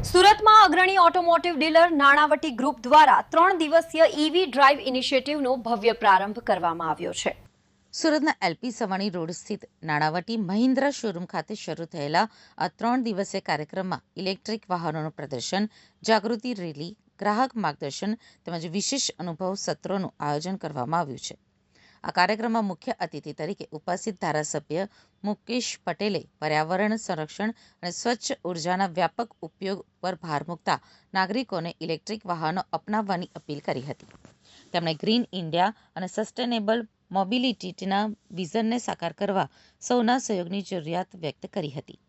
સુરતમાં અગ્રણી automotive dealer Nanavati group દ્વારા 3 દિવસીય ઈવી ડ્રાઈવ ઇનિશિયેટિવનો ભવ્ય પ્રારંભ કરવામાં આવ્યો છે। સુરતના એલપી સવાણી રોડ સ્થિત નાણાવટી મહિન્દ્રા શોરૂમ ખાતે શરૂ થયેલા આ 3 દિવસીય કાર્યક્રમમાં ઇલેક્ટ્રિક વાહનોનું પ્રદર્શન, જાગૃતિ રેલી, ગ્રાહક માર્ગદર્શન તેમજ વિશેષ અનુભવ સત્રોનું આયોજન કરવામાં આવ્યું છે। આ કાર્યક્રમમાં મુખ્ય અતિથિ તરીકે ઉપસ્થિત ધારાસભ્ય મુકેશ પટેલે પર્યાવરણ સંરક્ષણ અને સ્વચ્છ ઉર્જાના વ્યાપક ઉપયોગ પર ભાર મૂકતા નાગરિકોને ઇલેક્ટ્રિક વાહનો અપનાવવાની અપીલ કરી હતી। તેમણે ગ્રીન ઇન્ડિયા અને સસ્ટેનેબલ મોબિલિટીના વિઝનને સાકાર કરવા સૌના સહયોગની જરૂરિયાત વ્યક્ત કરી હતી।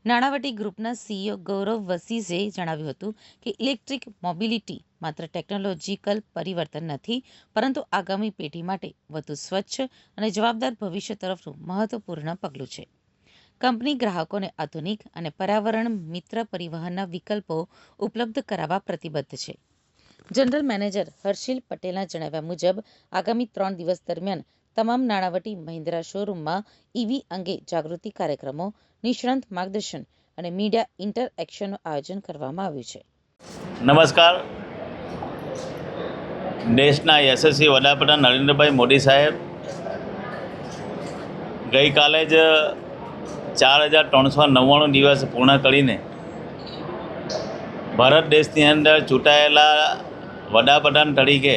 નાણાવટી ગ્રુપના સીઈઓ ગૌરવ વસીઝે જણાવ્યું હતું કે ઇલેક્ટ્રિક મોબિલિટી માત્ર ટેકનોલોજીકલ પરિવર્તન નથી, પરંતુ આગામી પેઢી માટે વધુ સ્વચ્છ અને જવાબદાર ભવિષ્ય તરફનું મહત્વપૂર્ણ પગલું છે। કંપની ગ્રાહકોને આધુનિક અને પર્યાવરણ મિત્ર પરિવહનના વિકલ્પો ઉપલબ્ધ કરાવવા પ્રતિબદ્ધ છે। જનરલ મેનેજર હર્ષિલ પટેલના જણાવ્યા મુજબ આગામી 3 દિવસ દરમિયાન તમામ નાણાવટી મહિન્દ્રા શોરૂમમાં ઈવી અંગે જાગૃતિ કાર્યક્રમો, નિષ્ણાંત માર્ગદર્શન અને મીડિયા ઇન્ટરએક્શનનું આયોજન કરવામાં આવ્યું છે। નમસ્કાર। દેશના યશસ્વી વડાપ્રધાન નરેન્દ્રભાઈ મોદી સાહેબ ગઈકાલે જ 4399 દિવસ પૂર્ણ કરીને ભારત દેશની અંદર ચૂંટાયેલા વડાપ્રધાન તરીકે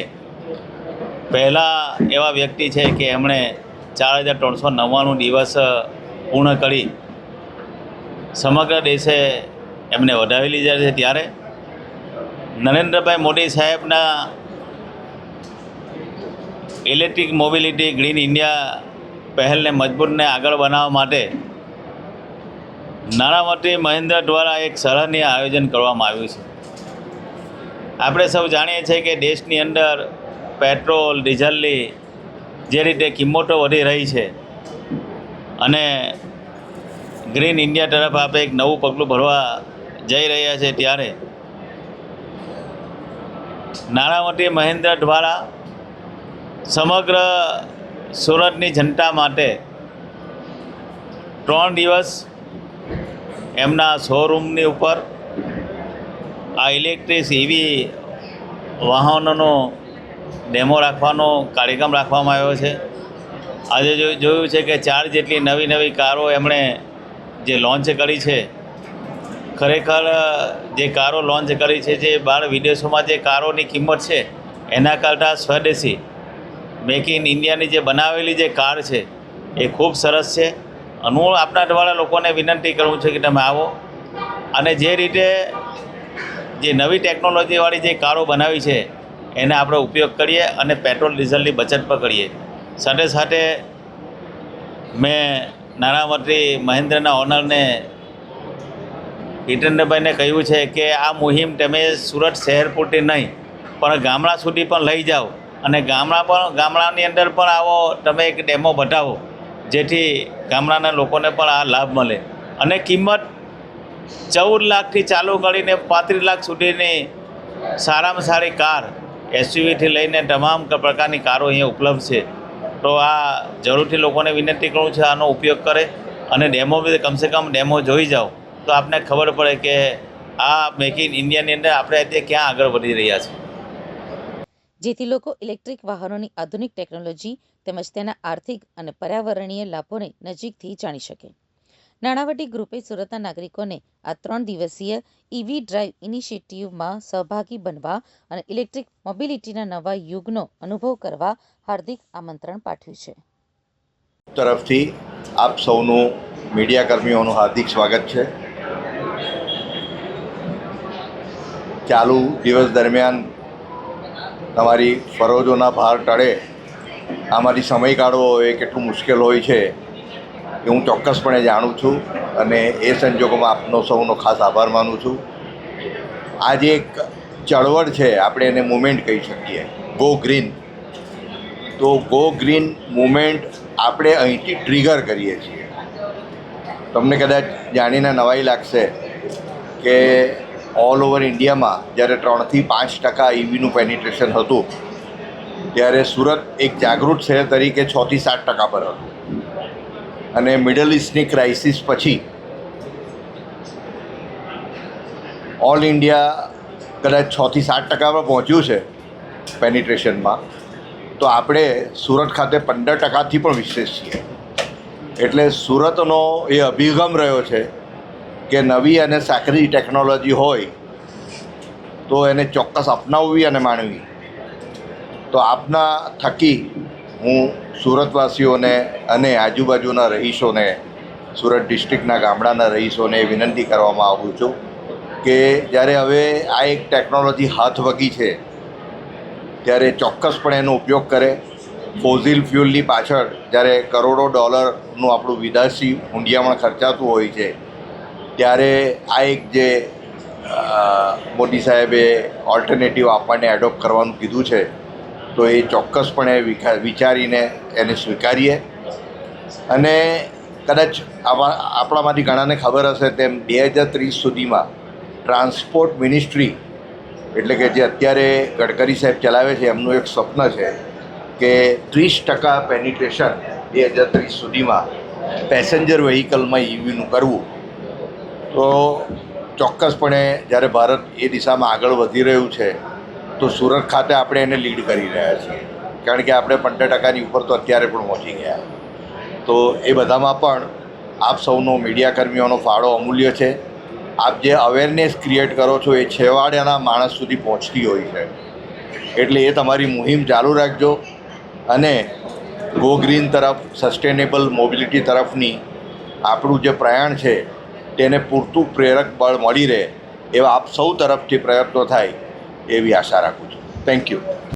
પહેલા એવા વ્યક્તિ છે કે એમણે 4399 દિવસ પૂર્ણ કરી સમગ્ર દેશે એમને વધાવી લીધા છે। ત્યારે નરેન્દ્રભાઈ મોદી સાહેબના ઇલેક્ટ્રિક મોબિલિટી ગ્રીન ઇન્ડિયા પહેલને મજબૂતને આગળ બનાવવા માટે નાણાવટી મહિન્દ્રા દ્વારા એક સરાહનીય આયોજન કરવામાં આવ્યું છે। આપણે સૌ જાણીએ છીએ કે દેશની અંદર પેટ્રોલ ડીઝલની જે રીતે કિંમતો વધી રહી છે અને ગ્રીન ઇન્ડિયા તરફ આપણે એક નવું પગલું ભરવા જઈ રહ્યા છે, ત્યારે નાણાવટી મહિન્દ્રા દ્વારા સમગ્ર સુરતની જનતા માટે 3 દિવસ એમના શોરૂમની ઉપર આ ઇલેક્ટ્રિક ઈવી વાહનોનો ડેમો રાખવાનો કાર્યક્રમ રાખવામાં આવ્યો છે। આજે જોયું છે કે 4 જેટલી નવી કારો એમણે જે લોન્ચ કરી છે। ખરેખર જે કારો લોન્ચ કરી છે, જે બહાર વિદેશોમાં જે કારોની કિંમત છે એના કરતાં સ્વદેશી મેક ઇન ઇન્ડિયાની જે બનાવેલી જે કાર છે એ ખૂબ સરસ છે। અને હું આપણા દ્વારા લોકોને વિનંતી કરું છું કે તમે આવો અને જે રીતે જે નવી ટેકનોલોજીવાળી જે કારો બનાવી છે એને આપણે ઉપયોગ કરીએ અને પેટ્રોલ ડીઝલની બચત પણ કરીએ। સાથે સાથે મેં નાણાવટી મહિન્દ્રાના ઓનરને હિતેન્દ્રભાઈને કહ્યું છે કે આ મુહિમ તમે સુરત શહેર પૂરતી નહીં પણ ગામડા સુધી પણ લઈ જાઓ અને ગામડાની અંદર પણ આવો તમે એક ડેમો બતાવો, જેથી ગામડાના લોકોને પણ આ લાભ મળે। અને કિંમત 14 લાખથી ચાલુ કરીને 35 લાખ સુધીની સારામાં સારી કાર એસયુવીથી લઈને તમામ પ્રકારની કારો અહીંયા ઉપલબ્ધ છે। તો આ જરૂરથી લોકોને વિનંતી કરું છું આનો ઉપયોગ કરે અને ડેમો કમસે કમ ડેમો જોઈ જાઓ તો આપને ખબર પડે કે આ મેક ઇન ઇન્ડિયાની અંદર આપણે અત્યારે ક્યાં આગળ વધી રહ્યા છીએ। જેથી લોકો ઇલેક્ટ્રિક વાહનોની આધુનિક ટેકનોલોજી તેમજ તેના આર્થિક અને પર્યાવરણીય લાભોને નજીકથી જાણી શકે। નાણાવટી ગ્રુપે સુરતના નાગરિકોને આ 3 દિવસીય ઈવી ડ્રાઈવ ઇનિશિયેટિવમાં સહભાગી બનવા અને ઇલેક્ટ્રિક મોબિલિટીના નવા યુગનો અનુભવ કરવા હાર્દિક આમંત્રણ પાઠવ્યું છે। તરફથી આપ સૌનું મીડિયા કર્મીઓનું હાર્દિક સ્વાગત છે। ચાલુ દિવસ દરમિયાન તમારી ફરજોના ભાર ટળે આમાંથી સમય કાઢવો એ કેટલું મુશ્કેલ હોય છે એ હું ચોક્કસપણે જાણું છું અને એ સંજોગોમાં આપનો સૌનો ખાસ આભાર માનું છું। આ જે એક ચળવળ છે, આપણે એને મુવમેન્ટ કહી શકીએ, ગો ગ્રીન। તો ગો ગ્રીન મુવમેન્ટ આપણે અહીંથી ટ્રિગર કરીએ છીએ। તમને કદાચ જાણીને નવાઈ લાગશે કે ઓલ ઓવર ઇન્ડિયામાં જ્યારે 3થી 5% ઈવીનું પેનિટ્રેશન હતું, ત્યારે સુરત એક જાગૃત શહેર તરીકે 6થી 7% પર હતું। અને મિડલ ઇસ્ટની ક્રાઇસિસ પછી ઓલ ઇન્ડિયા કદાચ 6 થી 7% પર પહોંચ્યું છે પેનિટ્રેશનમાં, તો આપણે સુરત ખાતે 15%થી પણ વિશેષ છીએ. એટલે સુરતનો એ અભિગમ રહ્યો છે કે નવી અને સાંકડી ટેકનોલોજી હોય તો એને ચોક્કસ અપનાવવી અને માણવી. તો આપના થકી હું સુરતવાસીઓને અને આજુબાજુના રહીશોને, સુરત ડિસ્ટ્રિક્ટના ગામડાના રહીશોને વિનંતી કરવામાં આવું છું કે જ્યારે હવે આ એક ટેકનોલોજી હાથ વગી છે ત્યારે ચોક્કસપણે એનો ઉપયોગ કરે. ફોસિલ ફ્યુલની પાછળ જ્યારે કરોડો ડોલરનું આપણું વિદેશી હુંડિયામણ ખર્ચાતું હોય છે, ત્યારે આ એક જે મોદી સાહેબે ઓલ્ટરનેટિવ આપણને એડોપ્ટ કરવાનું કીધું છે, તો એ ચોક્કસપણે વિચારીને એને સ્વીકારીએ. અને કદાચ આપણામાંથી ઘણાને ખબર હશે તેમ 2030 સુધીમાં ટ્રાન્સપોર્ટ મિનિસ્ટ્રી, એટલે કે જે અત્યારે ગડકરી સાહેબ ચલાવે છે, એમનું એક સ્વપ્ન છે કે 30% પેનિટ્રેશન 2030 સુધીમાં પેસેન્જર વ્હીકલમાં ઈવીનું કરવું. તો ચોક્કસપણે જ્યારે ભારત એ દિશામાં આગળ વધી રહ્યું છે તો સુરત ખાતે આપણે એને લીડ કરી રહ્યા છીએ, કારણ કે આપણે 15%ની ઉપર તો અત્યારે પણ પહોંચી ગયા. તો એ બધામાં પણ આપ સૌનો, મીડિયાકર્મીઓનો ફાળો અમૂલ્ય છે. આપ જે અવેરનેસ ક્રિએટ કરો છો એ છેવાડાના માણસ સુધી પહોંચતી હોય છે. એટલે એ તમારી મુહિમ ચાલુ રાખજો અને ગો ગ્રીન તરફ, સસ્ટેનેબલ મોબિલિટી તરફની આપણું જે પ્રયાણ છે તેને પૂરતું પ્રેરક બળ મળી રહે એવા આપ સૌ તરફથી પ્રયત્નો થાય એવી આશા રાખું છું. Thank you.